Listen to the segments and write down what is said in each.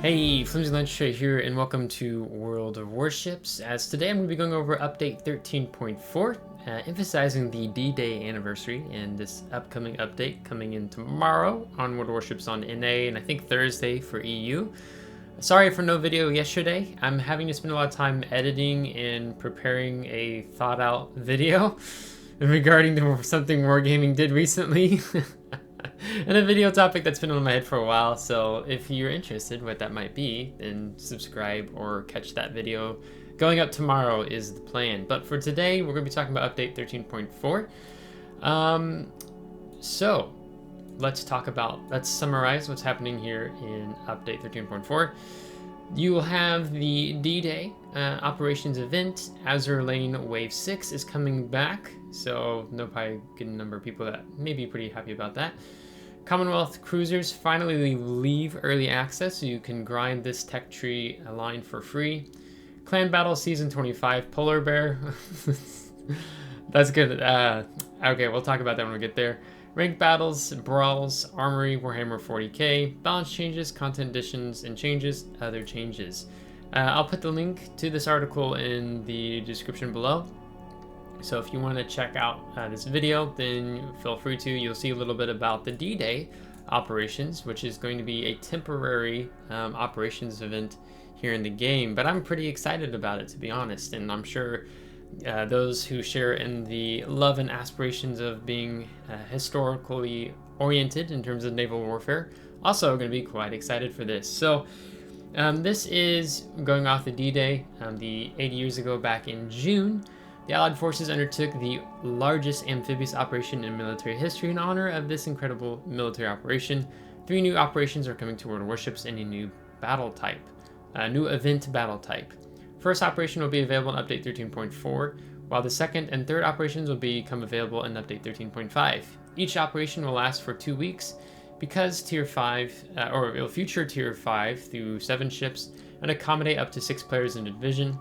Hey, FlimsyLunchTray here, and welcome to World of Warships. As today I'm going to be going over update 13.4, emphasizing the D-Day anniversary and this upcoming update coming in tomorrow on World of Warships on NA, and I think Thursday for EU. Sorry for no video yesterday. I'm having to spend a lot of time editing and preparing a thought-out video regarding something Wargaming did recently. And a video topic that's been on my head for a while, so if you're interested what that might be, then subscribe or catch that video. Going up tomorrow is the plan, but for today we're going to be talking about update 13.4. So let's summarize what's happening here in update 13.4. You will have the D-Day operations event. Azur Lane Wave 6 is coming back, so there'll probably a good number of people that may be pretty happy about that. Commonwealth cruisers finally leave early access, so you can grind this tech tree line for free. Clan Battle Season 25 Polar Bear. That's good. Okay, we'll talk about that when we get there. Ranked battles, Brawls, Armory, Warhammer 40k, balance changes, content additions and changes, other changes. I'll put the link to this article in the description below. So if you want to check out this video, then feel free to. You'll see a little bit about the D-Day operations, which is going to be a temporary operations event here in the game. But I'm pretty excited about it, to be honest. And I'm sure those who share in the love and aspirations of being historically oriented in terms of naval warfare also are going to be quite excited for this. So this is going off the D-Day, the 80 years ago back in June. The Allied forces undertook the largest amphibious operation in military history in honor of this incredible military operation. 3 new operations are coming to World of Warships and a new battle type, a new event battle type. First operation will be available in update 13.4, while the second and third operations will become available in update 13.5. Each operation will last for 2 weeks because Tier 5, or it will feature Tier 5 through 7 ships and accommodate up to 6 players in a division.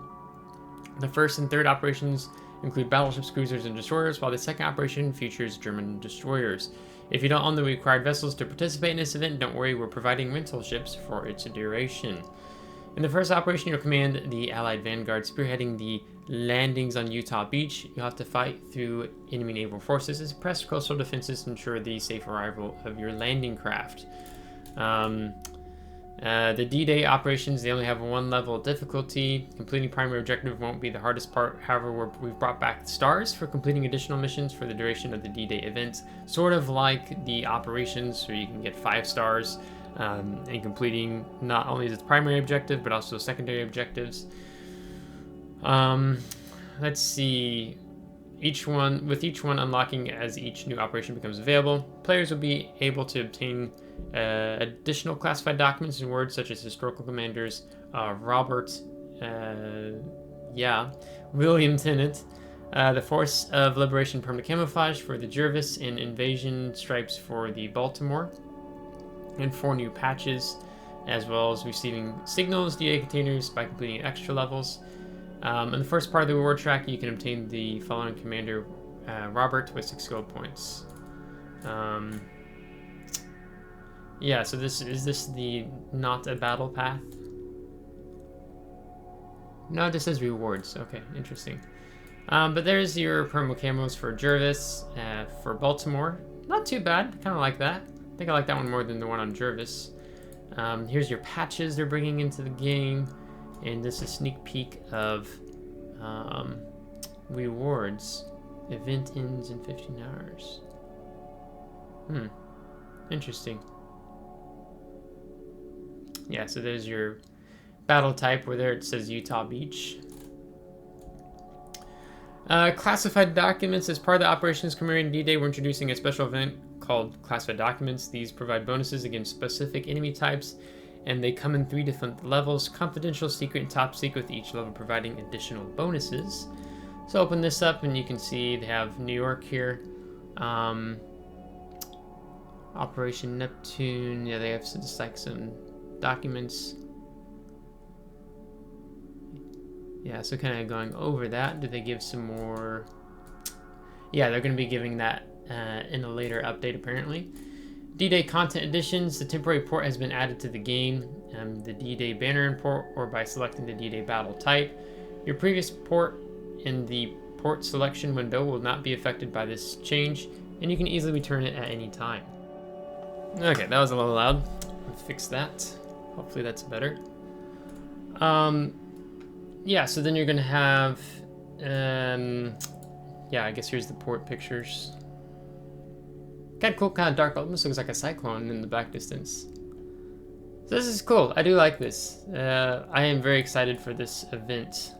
The first and third operations include battleships, cruisers, and destroyers, while the second operation features German destroyers. If you don't own the required vessels to participate in this event, don't worry, we're providing rental ships for its duration. In the first operation, you'll command the Allied Vanguard spearheading the landings on Utah Beach. You'll have to fight through enemy naval forces and suppress coastal defenses to ensure the safe arrival of your landing craft. The D-Day operations, they only have 1 level of difficulty. Completing primary objective won't be the hardest part. However, we've brought back stars for completing additional missions for the duration of the D-Day events. Sort of like the operations, so you can get 5 stars in completing not only the primary objective, but also secondary objectives. Let's see. Each one unlocking as each new operation becomes available. Players will be able to obtain additional classified documents and words such as historical commanders, Robert, William Tennant, the Force of Liberation permanent camouflage for the Jervis, and invasion stripes for the Baltimore, and 4 new patches, as well as receiving signals DA containers by completing extra levels. In the first part of the reward track, you can obtain the following commander, Robert, with 6 gold points. Yeah, so is this the not a battle path? No, this says rewards. Okay, interesting. But there's your promo camos for Jervis, for Baltimore. Not too bad, kind of like that. I think I like that one more than the one on Jervis. Here's your patches they're bringing into the game. And this is a sneak peek of rewards. Event ends in 15 hours. Interesting. Yeah, so there's your battle type, where there it says Utah Beach. Classified documents. As part of the operations commemorating D-Day, we're introducing a special event called Classified Documents. These provide bonuses against specific enemy types, and they come in 3 different levels: confidential, secret, and top secret, with each level providing additional bonuses. So open this up and you can see they have New York here. Operation Neptune, yeah, they have just like some documents. Yeah, so kind of going over that. Do they give some more? Yeah, they're going to be giving that in a later update apparently. D-Day content additions. The temporary port has been added to the game. The D-Day banner import, or by selecting the D-Day battle type. Your previous port in the port selection window will not be affected by this change, and you can easily return it at any time. Okay, that was a little loud. I'll fix that. Hopefully that's better. Yeah, so then you're gonna have, yeah, I guess here's the port pictures. Kind of cool, kind of dark. Almost looks like a cyclone in the back distance. So this is cool. I do like this. I am very excited for this event.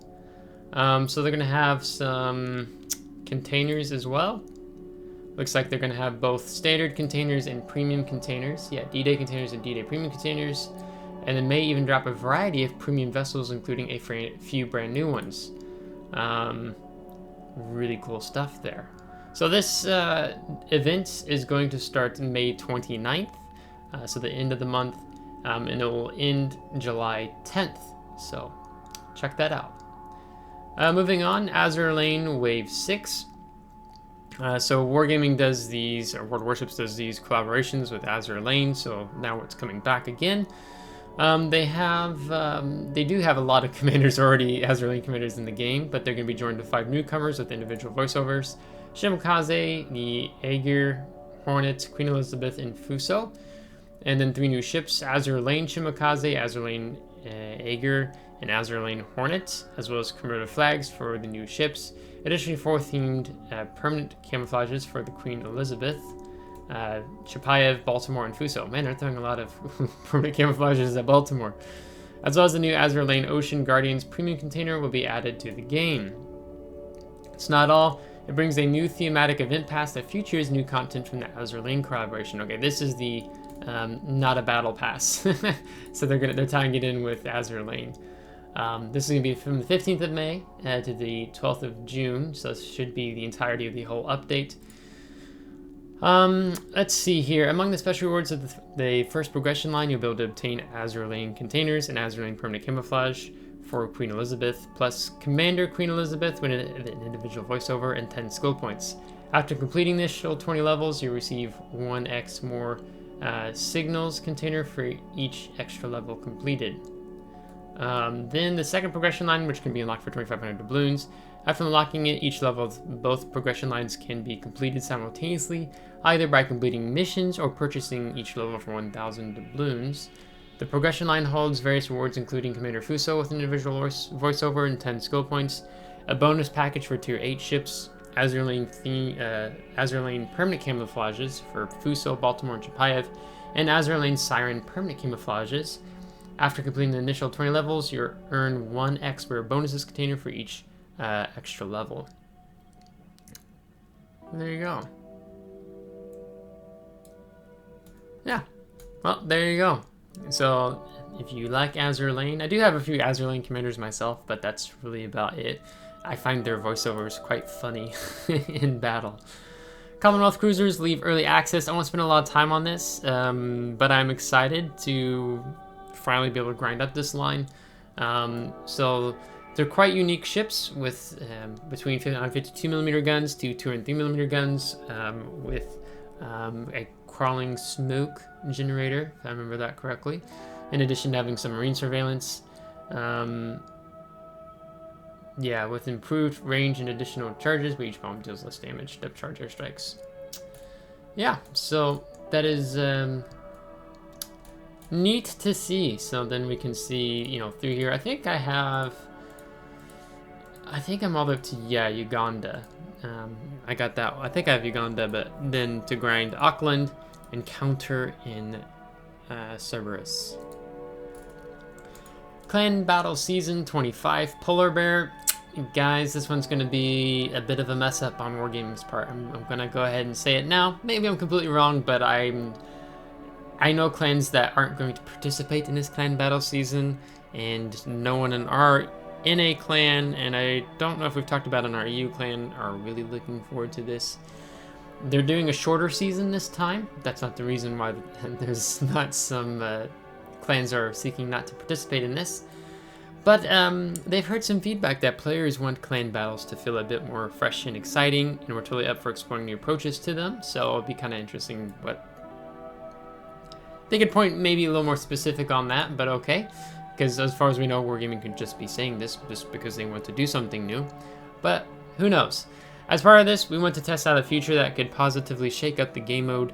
So they're gonna have some containers as well. Looks like they're gonna have both standard containers and premium containers. Yeah, D-Day containers and D-Day premium containers. And then may even drop a variety of premium vessels, including a few brand new ones. Really cool stuff there. So this event is going to start May 29th, so the end of the month, and it will end July 10th. So check that out. Moving on, Azur Lane Wave 6. So Wargaming does these, or World Warships does these collaborations with Azur Lane, so now it's coming back again. They do have a lot of commanders already, Azur Lane commanders in the game, but they're going to be joined by 5 newcomers with individual voiceovers. Shimakaze, the Aegir, Hornet, Queen Elizabeth, and Fuso. And then 3 new ships, Azur Lane Shimakaze, Azur Lane Aegir, and Azur Lane Hornet, as well as commemorative flags for the new ships. Additionally, 4 themed permanent camouflages for the Queen Elizabeth, Chapayev, Baltimore, and Fuso. Man, they're throwing a lot of permanent camouflages at Baltimore. As well as the new Azur Lane Ocean Guardians premium container will be added to the game. It's not all. It brings a new thematic event pass that features new content from the Azur Lane collaboration. Okay, this is the not a battle pass. So they're tying it in with Azur Lane. This is going to be from the 15th of May to the 12th of June, so this should be the entirety of the whole update. Let's see here. Among the special rewards of the first progression line, you'll be able to obtain Azur Lane containers and Azur Lane permanent camouflage for Queen Elizabeth, plus Commander Queen Elizabeth with an individual voiceover and 10 skill points. After completing the initial 20 levels, you receive 1x more signals container for each extra level completed. Then the second progression line, which can be unlocked for 2,500 doubloons. After unlocking it, each level of both progression lines can be completed simultaneously, either by completing missions or purchasing each level for 1,000 doubloons. The progression line holds various rewards, including Commander Fuso with an individual voiceover and 10 skill points, a bonus package for Tier 8 ships, Azur Lane permanent camouflages for Fuso, Baltimore, and Chapayev, and Azur Lane Siren permanent camouflages. After completing the initial 20 levels, you earn 1x rare bonuses container for each extra level. There you go. Yeah, well, there you go. So if you like Azur Lane, I do have a few Azur Lane commanders myself, but that's really about it. I find their voiceovers quite funny in battle. Commonwealth cruisers leave early access. I won't spend a lot of time on this, but I'm excited to finally be able to grind up this line. So they're quite unique ships with between 52mm guns to 203mm guns with a crawling smoke generator, if I remember that correctly, in addition to having some marine surveillance. Yeah, with improved range and additional charges, but each bomb deals less damage, depth charge airstrikes. Yeah, so that is neat to see. So then we can see, you know, through here. I think I'm all the way up to, yeah, Uganda. I got that. I think I have Uganda, but then to grind Auckland and counter in Cerberus. Clan Battle Season 25 Polar Bear. Guys, this one's going to be a bit of a mess up on Wargaming's part. I'm going to go ahead and say it now. Maybe I'm completely wrong, but I know clans that aren't going to participate in this Clan Battle Season, and no one in our NA clan, and I don't know if we've talked about in our EU clan, are really looking forward to this. They're doing a shorter season this time. That's not the reason why there's not some clans are seeking not to participate in this. But they've heard some feedback that players want clan battles to feel a bit more fresh and exciting, and we're totally up for exploring new approaches to them. So it'll be kind of interesting what They could point maybe a little more specific on that, but okay. Because as far as we know, Wargaming could just be saying this just because they want to do something new. But who knows? As part of this, we want to test out a feature that could positively shake up the game mode,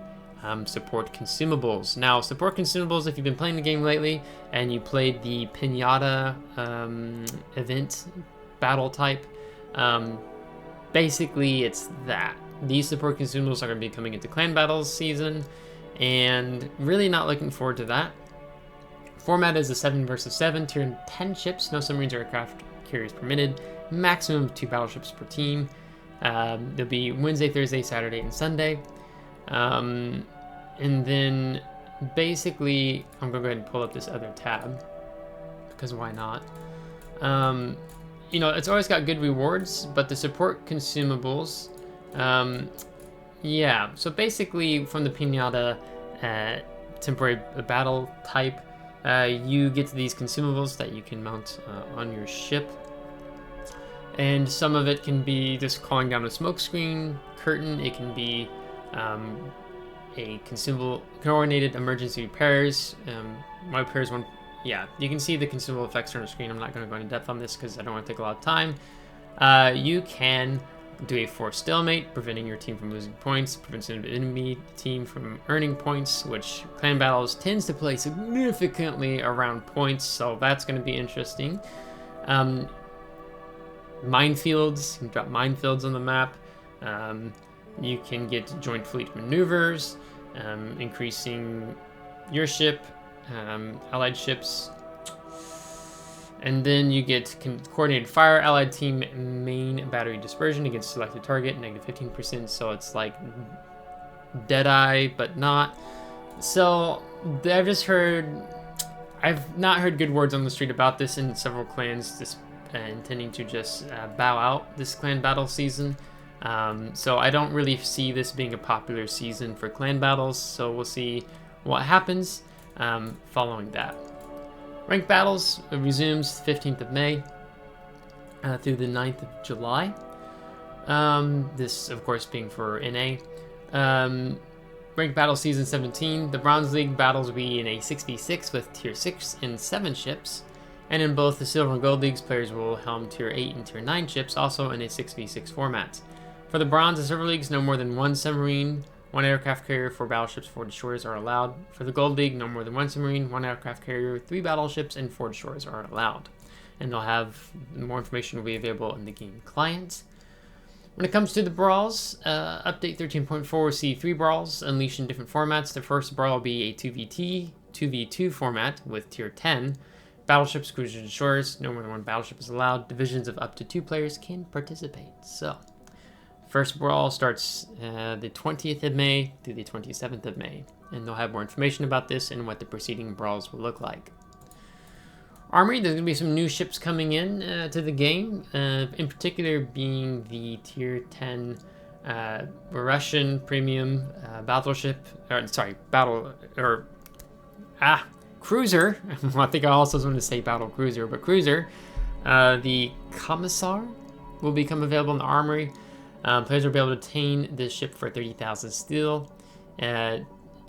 support consumables. Now, support consumables, if you've been playing the game lately and you played the Pinata event battle type, basically it's that. These support consumables are going to be coming into clan battles season, and really not looking forward to that. Format is a 7 versus 7, tier 10 ships, no submarines or aircraft carriers permitted, maximum of 2 battleships per team. There'll be Wednesday, Thursday, Saturday, and Sunday. And then basically, I'm going to go ahead and pull up this other tab, because why not? You know, it's always got good rewards, but the support consumables, yeah, so basically from the Pinata temporary battle type, you get these consumables that you can mount on your ship. And some of it can be just calling down a smoke screen, curtain. It can be a consumable coordinated emergency repairs. My repairs one, yeah, you can see the consumable effects on the screen. I'm not going to go into depth on this because I don't want to take a lot of time. You can do a forced stalemate, preventing your team from losing points, prevents an enemy team from earning points, which clan battles tends to play significantly around points, so that's going to be interesting. Minefields, you can drop minefields on the map. You can get joint fleet maneuvers, increasing your ship, allied ships. And then you get coordinated fire, allied team main battery dispersion against selected target, negative 15%. So it's like Deadeye, but not. So I've not heard good words on the street about this in several clans, just intending to just bow out this clan battle season. So I don't really see this being a popular season for clan battles. So we'll see what happens following that. Ranked battles resumes 15th of May through the 9th of July. This, of course, being for NA. Ranked battle season 17. The Bronze League battles will be in a 6v6 with tier 6 and 7 ships. And in both the Silver and Gold Leagues, players will helm tier 8 and tier 9 ships, also in a 6v6 format. For the Bronze and Silver Leagues, no more than 1 submarine, 1 aircraft carrier, 4 battleships, 4 destroyers are allowed. For the Gold League, no more than 1 submarine, 1 aircraft carrier, 3 battleships, and 4 destroyers are allowed. And they'll have more information will be available in the game client. When it comes to the Brawls, update 13.4 will see 3 Brawls unleashed in different formats. The first Brawl will be a 2v2 format with tier 10. Battleships, cruisers, and destroyers, no more than 1 battleship is allowed. Divisions of up to 2 players can participate. So, first Brawl starts the 20th of May through the 27th of May. And they'll have more information about this and what the preceding Brawls will look like. Armory, there's going to be some new ships coming in to the game. In particular being the tier 10 Russian premium battleship. Cruiser. I think I also want to say battle cruiser, but cruiser. The Komissar will become available in the Armory. Players will be able to obtain this ship for 30,000 steel.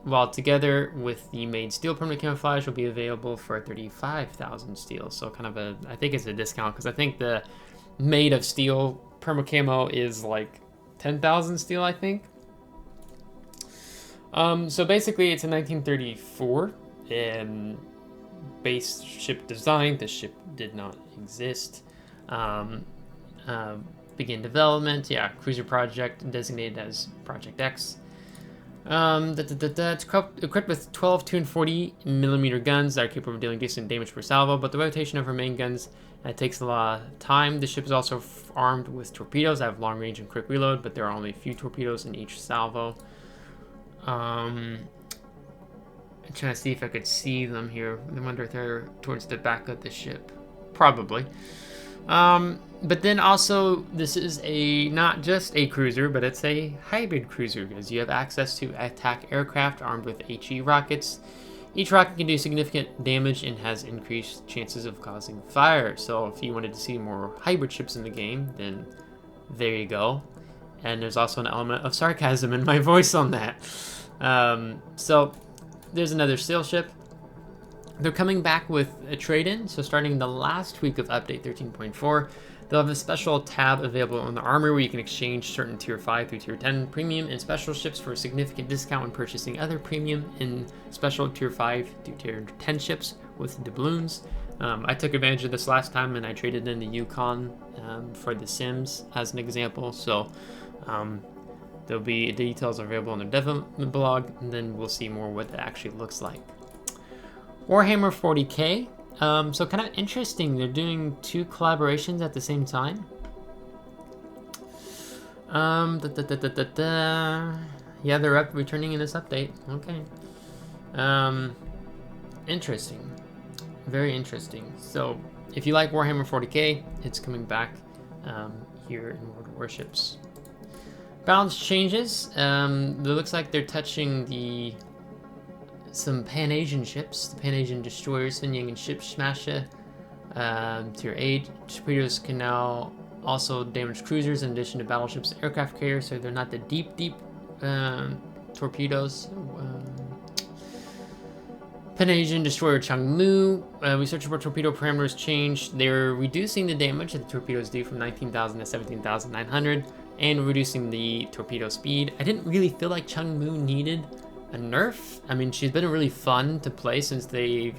While together with the made steel permanent camouflage will be available for 35,000 steel. So kind of I think it's a discount because I think the made of steel perma camo is like 10,000 steel, I think. So basically it's a 1934 base ship design. The ship did not exist. Begin development. Yeah, cruiser project designated as Project X. It's equipped with 12 240 millimeter guns that are capable of dealing decent damage per salvo, but the rotation of her main guns takes a lot of time. The ship is also armed with torpedoes that have long range and quick reload, but there are only a few torpedoes in each salvo. I'm trying to see if I could see them here. I wonder if they're towards the back of the ship. Probably. But then also, this is not just a cruiser, but it's a hybrid cruiser, because you have access to attack aircraft armed with HE rockets. Each rocket can do significant damage and has increased chances of causing fire. So if you wanted to see more hybrid ships in the game, then there you go. And there's also an element of sarcasm in my voice on that. So there's another sail ship. They're coming back with a trade-in, so starting the last week of update 13.4, they'll have a special tab available on the Armory where you can exchange certain tier 5 through tier 10 premium and special ships for a significant discount when purchasing other premium and special tier 5 through tier 10 ships with doubloons. I took advantage of this last time and I traded in the Yukon for the Sims as an example, so there'll be details available on the development blog, and then we'll see more what that actually looks like. Warhammer 40k, so kind of interesting, they're doing 2 collaborations at the same time. Yeah, they're returning in this update. Okay. Interesting. Very interesting. So, if you like Warhammer 40k, it's coming back here in World of Warships. Balance changes. It looks like they're touching some Pan-Asian ships, the Pan-Asian destroyers, Sun Yang and Ship Smasher, tier 8. Torpedoes can now also damage cruisers in addition to battleships and aircraft carriers, so they're not the deep torpedoes. Pan-Asian destroyer Changmu. We searched for torpedo parameters changed. They're reducing the damage that the torpedoes do from 19,000 to 17,900 and reducing the torpedo speed. I didn't really feel like Changmu needed a nerf. I mean, she's been really fun to play since they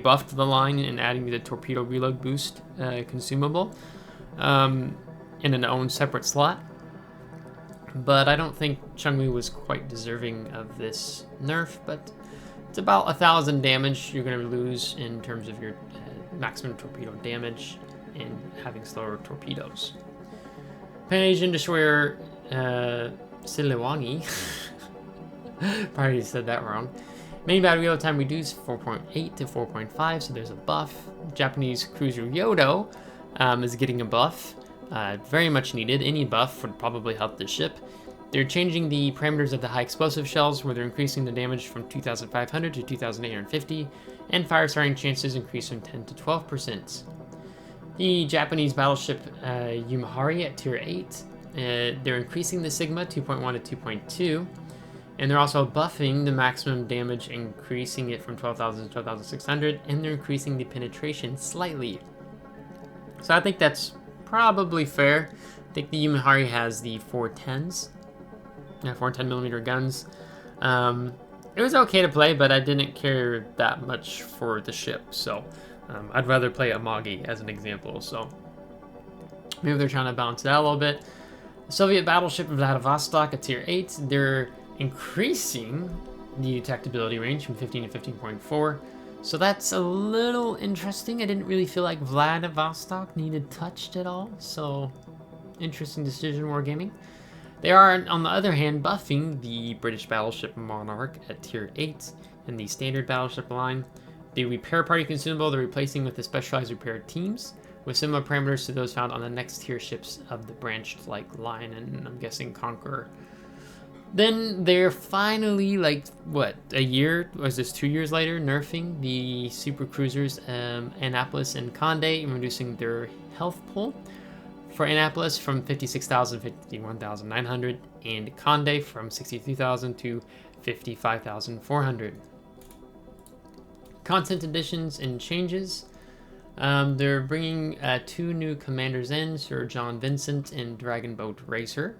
buffed the line and adding the torpedo reload boost consumable in an own separate slot. But I don't think Changmu was quite deserving of this nerf, but it's about 1,000 damage you're going to lose in terms of your maximum torpedo damage and having slower torpedoes. Pan-Asian destroyer Siliwangi. Probably said that wrong. Main battle reload time reduced 4.8 to 4.5, so there's a buff. Japanese cruiser Yodo is getting a buff. Very much needed. Any buff would probably help the ship. They're changing the parameters of the high explosive shells, where they're increasing the damage from 2,500 to 2,850, and fire starting chances increase from 10 to 12%. The Japanese battleship Yumahari at tier 8, they're increasing the Sigma 2.1 to 2.2, and they're also buffing the maximum damage, increasing it from 12,000 to 12,600, and they're increasing the penetration slightly. So I think that's probably fair. I think the Yumahari has the 410s. 410mm guns. It was okay to play, but I didn't care that much for the ship, so I'd rather play Amagi as an example. So maybe they're trying to balance it out a little bit. The Soviet battleship Vladivostok at tier 8, they're increasing the detectability range from 15 to 15.4. So that's a little interesting. I didn't really feel like Vladivostok needed touched at all, so interesting decision, Wargaming. They are, on the other hand, buffing the British battleship Monarch at tier 8 in the standard battleship line. The repair party consumable they're replacing with the specialized repair teams with similar parameters to those found on the next tier ships of the branched-like line, and I'm guessing Conqueror. Then they're finally, like, what, a year, or is this 2 years later, nerfing the super cruisers Annapolis and Conde and reducing their health pool. For Annapolis from 56,000 to 51,900, and Conde from 63,000 to 55,400. Content additions and changes. They're bringing 2 new commanders in, Sir John Vincent and Dragon Boat Racer.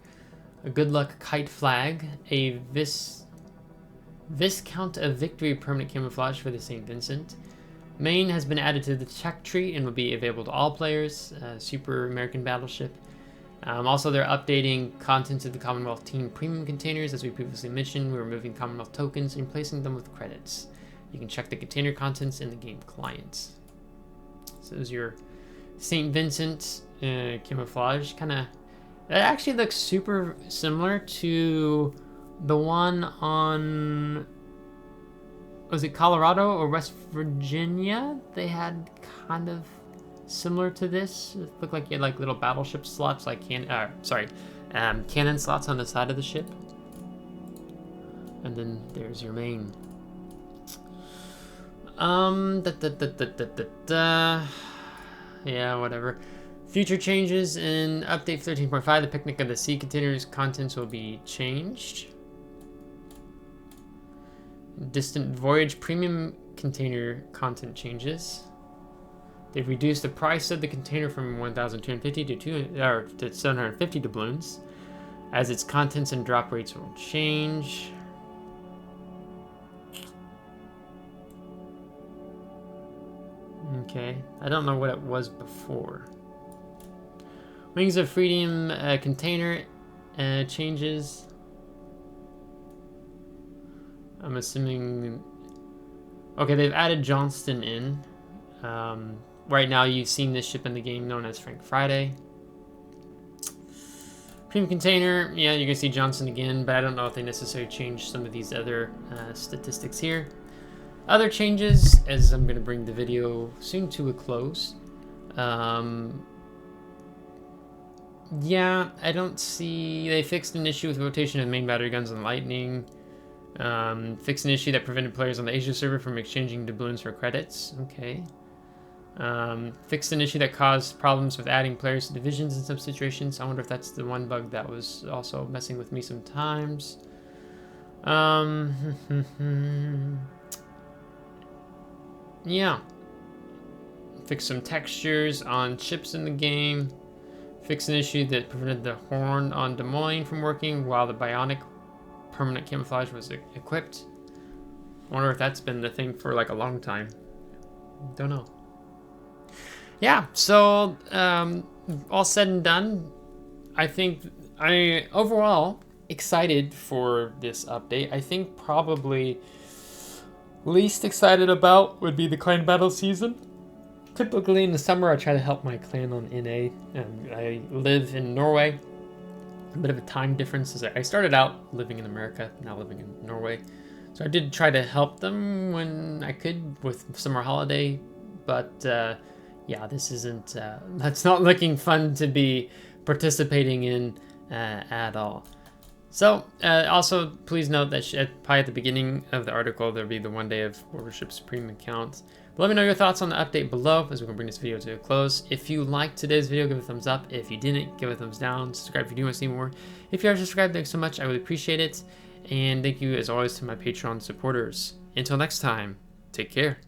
A Good Luck Kite Flag, a Viscount of Victory permanent camouflage for the St. Vincent. Maine has been added to the tech tree and will be available to all players. Super American battleship. Also, they're updating contents of the Commonwealth Team Premium containers. As we previously mentioned, we're removing Commonwealth tokens and replacing them with credits. You can check the container contents in the game clients. So there's your St. Vincent camouflage. It actually looks super similar to the one on... was it Colorado or West Virginia? They had kind of similar to this. It looked like you had like little battleship slots, like cannon slots on the side of the ship. And then there's your main. Yeah, whatever. Future changes in update 13.5. The Picnic of the Sea containers contents will be changed. Distant Voyage premium container content changes. They've reduced the price of the container from 1,250 to 750 doubloons, as its contents and drop rates will change. Okay, I don't know what it was before. Wings of Freedom container changes. I'm assuming. Okay, they've added Johnston in. Right now, you've seen this ship in the game known as Frank Friday. Premium container, yeah, you can see Johnston again, but I don't know if they necessarily changed some of these other statistics here. Other changes, as I'm going to bring the video soon to a close. Yeah, I don't see. They fixed an issue with rotation of main battery guns and lightning. Fixed an issue that prevented players on the Asia server from exchanging doubloons for credits. Okay. Fixed an issue that caused problems with adding players to divisions in some situations. I wonder if that's the one bug that was also messing with me sometimes. Yeah. Fixed some textures on ships in the game. Fixed an issue that prevented the horn on Des Moines from working while the bionic permanent camouflage was equipped. I wonder if that's been the thing for like a long time. Don't know. Yeah, so all said and done, I think overall excited for this update. I think probably least excited about would be the clan battle season. Typically in the summer I try to help my clan on NA, and I live in Norway. A bit of a time difference as I started out living in America, now living in Norway. So I did try to help them when I could with summer holiday, but yeah, this isn't, that's not looking fun to be participating in at all. So, also, please note that probably at the beginning of the article, there'll be the 1 day of Warships premium accounts. But let me know your thoughts on the update below as we're going to bring this video to a close. If you liked today's video, give it a thumbs up. If you didn't, give it a thumbs down. Subscribe if you do want to see more. If you are subscribed, thanks so much. I really appreciate it. And thank you, as always, to my Patreon supporters. Until next time, take care.